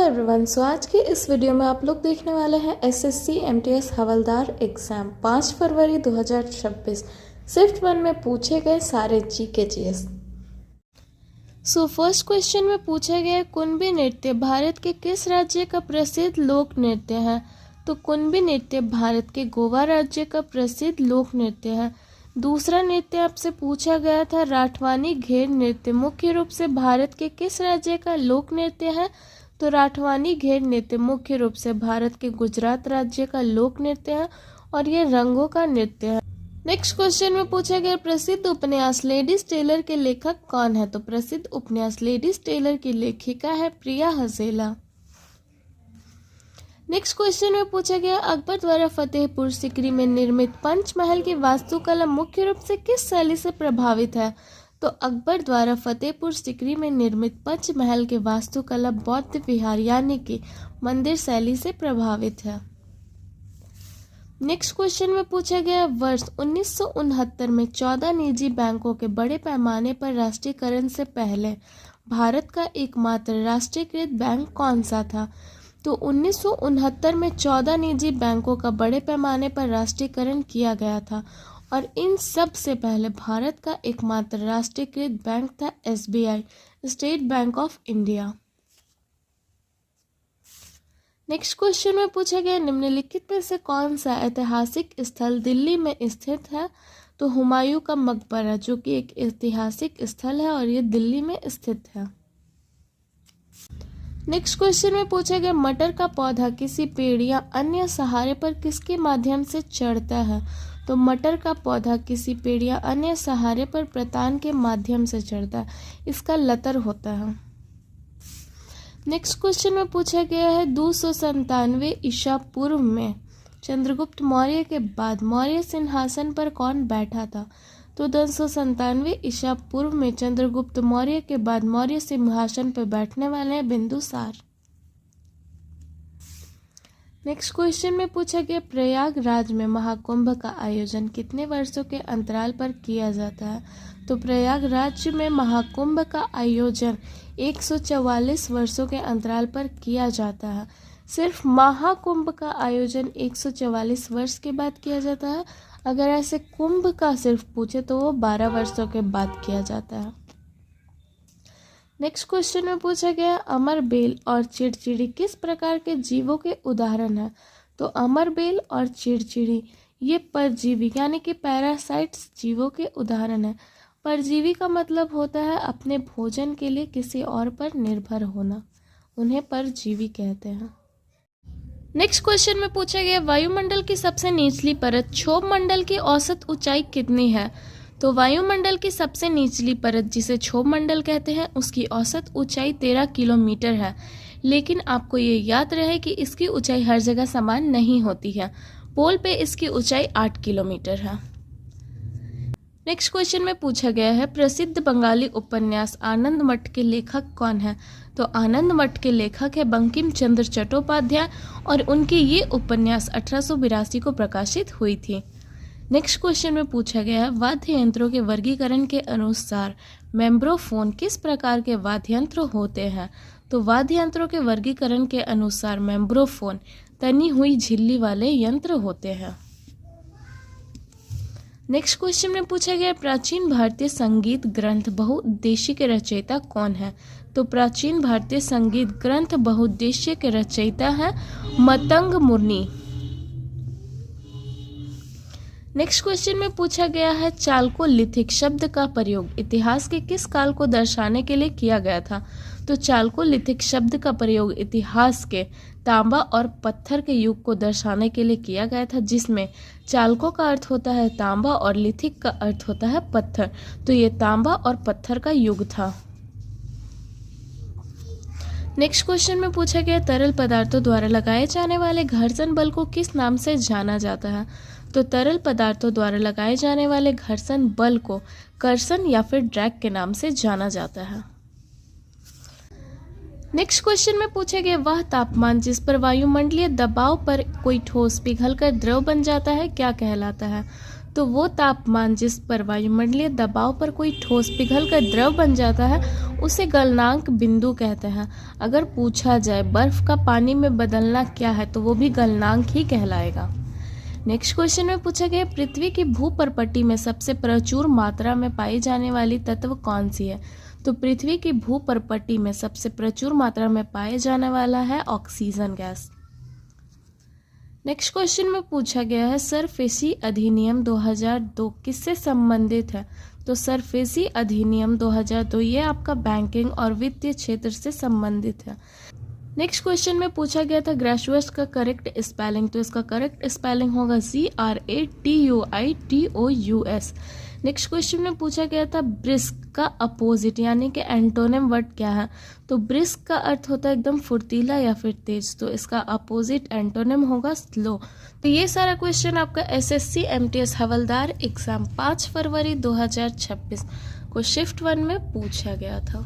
Everyone, सो आज की इस वीडियो में आप लोग देखने वाले हैं एसएससी एमटीएस हवलदार एग्जाम 5 फरवरी 2026 शिफ्ट 1 में पूछे गए सारे GK GS. So first question में पूछा गया कुणबी नृत्य भारत के किस राज्य का प्रसिद्ध लोक नृत्य है। तो कुणबी नृत्य भारत के गोवा राज्य का प्रसिद्ध लोक नृत्य है। दूसरा नृत्य आपसे पूछा गया था राठवानी घेर नृत्य मुख्य रूप से भारत के किस राज्य का लोक नृत्य है। तो राठवानी घेर नृत्य मुख्य रूप से भारत के गुजरात राज्य का लोक नृत्य है और ये रंगों का नृत्य है। नेक्स्ट क्वेश्चन में पूछा गया प्रसिद्ध उपन्यास लेडीज टेलर के लेखक कौन है। तो प्रसिद्ध उपन्यास लेडीज टेलर की लेखिका है प्रिया हजेला। नेक्स्ट क्वेश्चन में पूछा गया अकबर द्वारा फतेहपुर सिकरी में निर्मित पंचमहल की वास्तुकला मुख्य रूप से किस शैली से प्रभावित है। तो अकबर द्वारा फतेहपुर सिकरी में निर्मित पंचमहल की वास्तुकला बौद्ध विहार यानी कि मंदिर शैली से प्रभावित है। नेक्स्ट क्वेश्चन में पूछा गया वर्ष 1969 में 14 निजी बैंकों के बड़े पैमाने पर राष्ट्रीयकरण से पहले भारत का एकमात्र राष्ट्रीयकृत बैंक कौन सा था। तो 1969 में 14 निजी बैंकों का बड़े पैमाने पर राष्ट्रीयकरण किया गया था और इन सब से पहले भारत का एकमात्र राष्ट्रीयकृत बैंक था SBI, state bank of India. Next question में पूछा गया निम्नलिखित में से कौन सा ऐतिहासिक स्थल दिल्ली में स्थित है। तो हुमायूं का मकबरा जो कि एक ऐतिहासिक स्थल है और ये दिल्ली में स्थित है। नेक्स्ट क्वेश्चन में पूछा गया मटर का पौधा किसी पेड़ या अन्य सहारे पर किसके माध्यम से चढ़ता है। तो मटर का पौधा किसी पेड़ या अन्य सहारे पर प्रतान के माध्यम से चढ़ता है, इसका लतर होता है। नेक्स्ट क्वेश्चन में पूछा गया है 297 ईसा पूर्व में चंद्रगुप्त मौर्य के बाद मौर्य सिंहासन पर कौन बैठा था। तो 297 ईसा पूर्व में चंद्रगुप्त मौर्य के बाद मौर्य सिंहासन पर बैठने वाले हैं बिंदुसार। नेक्स्ट क्वेश्चन में पूछा गया प्रयागराज में महाकुंभ का आयोजन कितने वर्षों के अंतराल पर किया जाता है। तो प्रयागराज में महाकुंभ का आयोजन 144 वर्षों के अंतराल पर किया जाता है। सिर्फ महाकुंभ का आयोजन 144 वर्ष के बाद किया जाता है। अगर ऐसे कुंभ का सिर्फ पूछे तो वो 12 वर्षों के बाद किया जाता है। नेक्स्ट क्वेश्चन में पूछा गया अमरबेल और चिड़चिड़ी किस प्रकार के जीवों के उदाहरण है। तो अमरबेल और चिड़चिड़ी ये परजीवी यानी कि पैरासाइट्स जीवों के उदाहरण है। परजीवी का मतलब होता है अपने भोजन के लिए किसी और पर निर्भर होना, उन्हें परजीवी कहते हैं। नेक्स्ट क्वेश्चन में पूछा गया वायुमंडल की सबसे निचली परत क्षोभ मंडल की औसत ऊंचाई कितनी है। तो वायुमंडल की सबसे निचली परत जिसे क्षोभ मंडल कहते हैं उसकी औसत ऊंचाई 13 किलोमीटर है। लेकिन आपको ये याद रहे कि इसकी ऊंचाई हर जगह समान नहीं होती है। पोल पे इसकी ऊंचाई 8 किलोमीटर है। नेक्स्ट क्वेश्चन में पूछा गया है प्रसिद्ध बंगाली उपन्यास आनंद मठ के लेखक कौन है। तो आनंद मठ के लेखक है बंकिम चंद्र चट्टोपाध्याय और उनकी ये उपन्यास 1882 को प्रकाशित हुई थी। नेक्स्ट क्वेश्चन में पूछा गया है वाद्य यंत्रों के वर्गीकरण के अनुसार मेम्ब्रोफोन किस प्रकार के वाद्य यंत्र होते हैं। तो वाद्य यंत्रों के वर्गीकरण के अनुसार मेम्ब्रोफोन तनी हुई झिल्ली वाले यंत्र होते हैं। नेक्स्ट क्वेश्चन में पूछा गया प्राचीन भारतीय संगीत ग्रंथ बहुउद्देश्य के रचयिता कौन है। तो प्राचीन भारतीय संगीत ग्रंथ बहुउद्देश्य के रचयिता है मतंग मुनि। नेक्स्ट क्वेश्चन में पूछा गया है चालकोलिथिक शब्द का प्रयोग इतिहास के किस काल को दर्शाने के लिए किया गया था। तो चालकोलिथिक शब्द का प्रयोग इतिहास के तांबा और पत्थर के युग को दर्शाने के लिए किया गया था, जिसमें चालकों का अर्थ होता है तांबा और लिथिक का अर्थ होता है पत्थर। तो ये तांबा और पत्थर का युग था। नेक्स्ट क्वेश्चन में पूछा गया तरल पदार्थों द्वारा लगाए जाने वाले घर्षण बल को किस नाम से जाना जाता है। तो तरल पदार्थों द्वारा लगाए जाने वाले घर्षण बल को कर्षण या फिर ड्रैग के नाम से जाना जाता है। नेक्स्ट क्वेश्चन में पूछा गया वह तापमान जिस पर वायुमंडलीय दबाव पर कोई ठोस पिघलकर द्रव बन जाता है क्या कहलाता है। तो वो तापमान जिस पर वायुमंडलीय दबाव पर कोई ठोस पिघलकर द्रव बन जाता है उसे गलनांक बिंदु कहते हैं। अगर पूछा जाए बर्फ का पानी में बदलना क्या है तो वो भी गलनांक ही कहलाएगा। नेक्स्ट क्वेश्चन में पूछा गया पृथ्वी की भूपर्पटी में सबसे प्रचुर मात्रा में पाई जाने वाली तत्व कौन सी है। तो पृथ्वी की भूपर्पटी में सबसे प्रचुर मात्रा में पाए जाने वाला है ऑक्सीजन गैस। नेक्स्ट क्वेश्चन में पूछा गया है सरफेसी अधिनियम 2002 किससे संबंधित है। तो सरफेसी अधिनियम 2002 ये आपका बैंकिंग और वित्तीय क्षेत्र से संबंधित है। नेक्स्ट क्वेश्चन में पूछा गया था ग्रेजुएट का करेक्ट स्पेलिंग। तो इसका करेक्ट स्पेलिंग होगा GRATUITOUS। नेक्स्ट क्वेश्चन में पूछा गया था ब्रिस्क का अपोजिट यानी कि एंटोनिम वर्ड क्या है। तो ब्रिस्क का अर्थ होता है एकदम फुर्तीला या फिर तेज, तो इसका अपोजिट एंटोनिम होगा स्लो। तो ये सारा क्वेश्चन आपका SSC MTS हवलदार एग्जाम 5 फरवरी 2026 को शिफ्ट 1 में पूछा गया था।